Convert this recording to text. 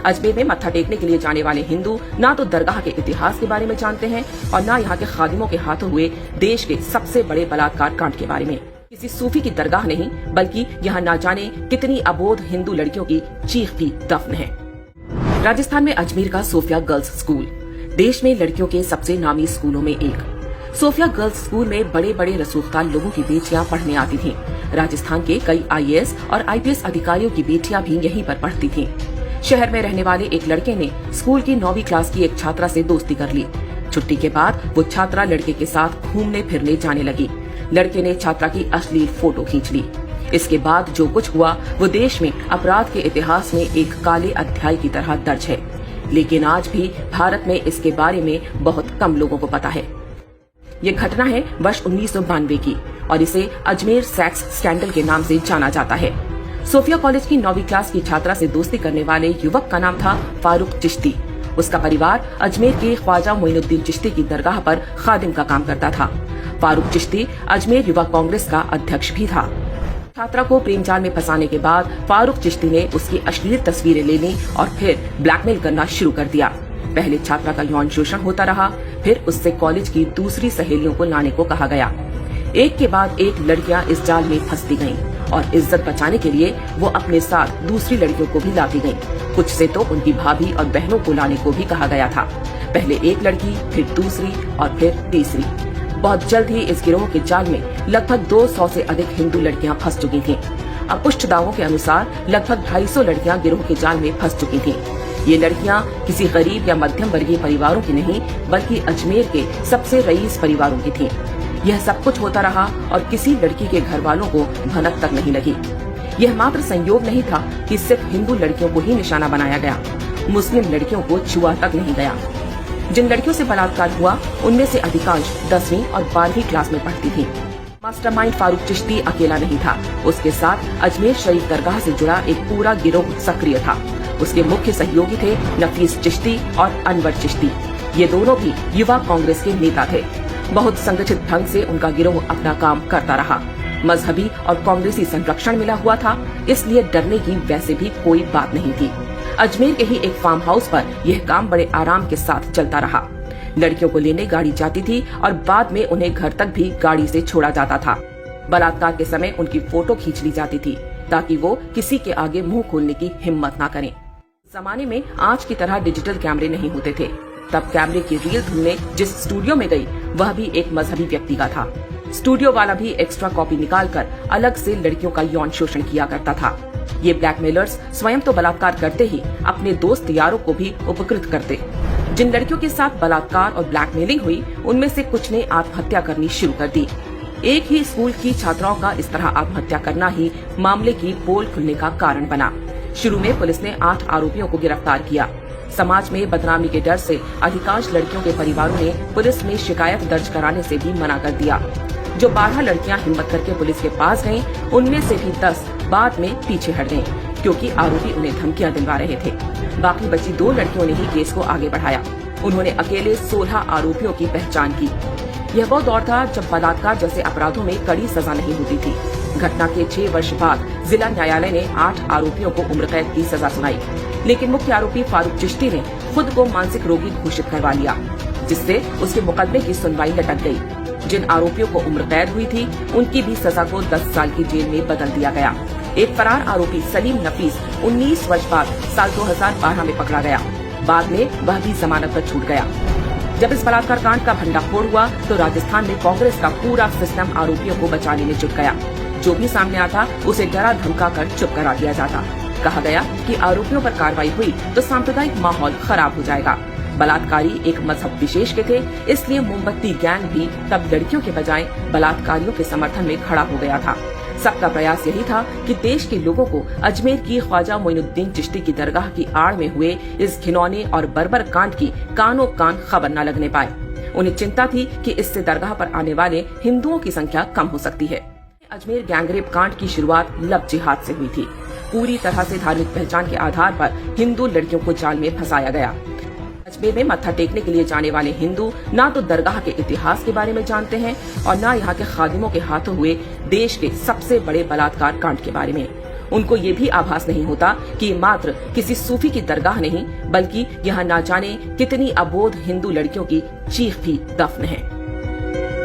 अजमेर में मत्था टेकने के लिए जाने वाले हिंदू ना तो दरगाह के इतिहास के बारे में जानते हैं और न यहाँ के खादिमों के हाथों हुए देश के सबसे बड़े बलात्कार कांड के बारे में। किसी सूफी की दरगाह नहीं बल्कि यहाँ ना जाने कितनी अबोध हिंदू लड़कियों की चीख भी दफन है। राजस्थान में अजमेर का सोफिया गर्ल्स स्कूल देश में लड़कियों के सबसे नामी स्कूलों में एक। सोफिया गर्ल्स स्कूल में बड़े बड़े रसूखदार लोगों की बेटियां पढ़ने आती थीं। राजस्थान के कई IAS और IPS अधिकारियों की बेटियां भी यहीं पर पढ़ती थीं। शहर में रहने वाले एक लड़के ने स्कूल की 9वीं क्लास की एक छात्रा से दोस्ती कर ली। छुट्टी के बाद वो छात्रा लड़के के साथ घूमने फिरने जाने लगी। लड़के ने छात्रा की अश्लील फोटो खींच ली। इसके बाद जो कुछ हुआ वो देश में अपराध के इतिहास में एक काले अध्याय की तरह दर्ज है, लेकिन आज भी भारत में इसके बारे में बहुत कम लोगों को पता है। ये घटना है वर्ष 1992 की और इसे अजमेर सेक्स स्कैंडल के नाम से जाना जाता है। सोफिया कॉलेज की 9वीं क्लास की छात्रा से दोस्ती करने वाले युवक का नाम था फारूक चिश्ती। उसका परिवार अजमेर के ख्वाजा मोइनुद्दीन चिश्ती की दरगाह पर खादिम का काम करता था। फारूक चिश्ती अजमेर युवा कांग्रेस का अध्यक्ष भी था। छात्रा को प्रेम जाल में फंसाने के बाद फारूक चिश्ती ने उसकी अश्लील तस्वीरें ले ली और फिर ब्लैकमेल करना शुरू कर दिया। पहले छात्रा का यौन शोषण होता रहा, फिर उससे कॉलेज की दूसरी सहेलियों को लाने को कहा गया। एक के बाद एक लड़कियां इस जाल में फंसती गईं और इज्जत बचाने के लिए वो अपने साथ दूसरी लड़कियों को भी लाती गईं। कुछ से तो उनकी भाभी और बहनों को लाने को भी कहा गया था। पहले एक लड़की, फिर दूसरी और फिर तीसरी। बहुत जल्द ही इस गिरोह के जाल में लगभग 200 से अधिक हिंदू लड़कियां फंस चुकी थीं। अपुष्ट दावों के अनुसार लगभग 250 लड़कियां गिरोह के जाल में फंस चुकी थीं। ये लड़कियां किसी गरीब या मध्यम वर्गीय परिवारों की नहीं बल्कि अजमेर के सबसे रईस परिवारों की थीं। यह सब कुछ होता रहा और किसी लड़की के घर वालों को भनक तक नहीं लगी। यह मात्र संयोग नहीं था कि सिर्फ हिंदू लड़कियों को ही निशाना बनाया गया, मुस्लिम लड़कियों को छुआ तक नहीं गया। जिन लड़कियों से बलात्कार हुआ उनमें से अधिकांश 10वीं और 12वीं क्लास में पढ़ती थीं। मास्टरमाइंड फारूक चिश्ती अकेला नहीं था, उसके साथ अजमेर शरीफ दरगाह से जुड़ा एक पूरा गिरोह सक्रिय था। उसके मुख्य सहयोगी थे नफीस चिश्ती और अनवर चिश्ती। ये दोनों भी युवा कांग्रेस के नेता थे। बहुत संगठित ढंग से उनका गिरोह अपना काम करता रहा। मजहबी और कांग्रेसी संरक्षण मिला हुआ था, इसलिए डरने की वैसे भी कोई बात नहीं थी। अजमेर के ही एक फार्म हाउस पर यह काम बड़े आराम के साथ चलता रहा। लड़कियों को लेने गाड़ी जाती थी और बाद में उन्हें घर तक भी गाड़ी से छोड़ा जाता था। बलात्कार के समय उनकी फोटो खींच ली जाती थी ताकि वो किसी के आगे मुंह खोलने की हिम्मत ना करें। जमाने में आज की तरह डिजिटल कैमरे नहीं होते थे। तब कैमरे की रील ढूंढने जिस स्टूडियो में गई वह भी एक मजहबी व्यक्ति का था। स्टूडियो वाला भी एक्स्ट्रा कॉपी निकालकर अलग से लड़कियों का यौन शोषण किया करता था। ये ब्लैकमेलर्स स्वयं तो बलात्कार करते ही अपने दोस्त यारों को भी उपकृत करते। जिन लड़कियों के साथ बलात्कार और ब्लैकमेलिंग हुई उनमें से कुछ ने आत्महत्या करनी शुरू कर दी। एक ही स्कूल की छात्राओं का इस तरह आत्महत्या करना ही मामले की पोल खुलने का कारण बना। शुरू में पुलिस ने 8 आरोपियों को गिरफ्तार किया। समाज में बदनामी के डर से अधिकांश लड़कियों के परिवारों ने पुलिस में शिकायत दर्ज कराने से भी मना कर दिया। जो 12 लड़कियां हिम्मत करके पुलिस के पास गईं, उनमें से भी 10 बाद में पीछे हट गईं, क्योंकि आरोपी उन्हें धमकियां दिलवा रहे थे। बाकी बची 2 लड़कियों ने ही केस को आगे बढ़ाया। उन्होंने अकेले 16 आरोपियों की पहचान की। यह वो दौर था जब बलात्कार जैसे अपराधों में कड़ी सजा नहीं होती थी। घटना के 6 वर्ष बाद जिला न्यायालय ने 8 आरोपियों को उम्र कैद की सजा सुनाई, लेकिन मुख्य आरोपी फारूक चिश्ती ने खुद को मानसिक रोगी घोषित करवा लिया, जिससे उसके मुकदमे की सुनवाई लटक गई। जिन आरोपियों को उम्र कैद हुई थी उनकी भी सजा को 10 साल की जेल में बदल दिया गया। एक फरार आरोपी सलीम नफीस 19 वर्ष बाद साल 2012 में पकड़ा गया। बाद में वह भी जमानत पर छूट गया। जब इस बलात्कार कांड का भंडाफोड़ हुआ तो राजस्थान में कांग्रेस का पूरा सिस्टम आरोपियों को बचाने में जुट गया। जो भी सामने आता उसे डरा धमका कर चुप करा दिया जाता। कहा गया कि आरोपियों पर कार्रवाई हुई तो सांप्रदायिक माहौल खराब हो जाएगा। बलात्कारी एक मजहब विशेष के थे, इसलिए मोमबत्ती गैंग भी तब लड़कियों के बजाय बलात्कारियों के समर्थन में खड़ा हो गया था। सबका प्रयास यही था कि देश के लोगों को अजमेर की ख्वाजा मोइनुद्दीन चिश्ती की दरगाह की आड़ में हुए इस घिनौने और बर्बर कांड की कानों कान खबर न लगने पाए। उन्हें चिंता थी कि इससे दरगाह पर आने वाले हिंदुओं की संख्या कम हो सकती है। अजमेर गैंगरेप कांड की शुरुआत लव जिहाद से हुई थी। पूरी तरह से धार्मिक पहचान के आधार पर हिंदू लड़कियों को जाल में फंसाया गया। अजमेर में मत्था टेकने के लिए जाने वाले हिंदू ना तो दरगाह के इतिहास के बारे में जानते हैं और न यहाँ के खादिमों के हाथों हुए देश के सबसे बड़े बलात्कार कांड के बारे में। उनको ये भी आभास नहीं होता कि ये मात्र किसी सूफी की दरगाह नहीं बल्कि यहाँ ना जाने कितनी अबोध हिंदू लड़कियों की चीख भी दफन है।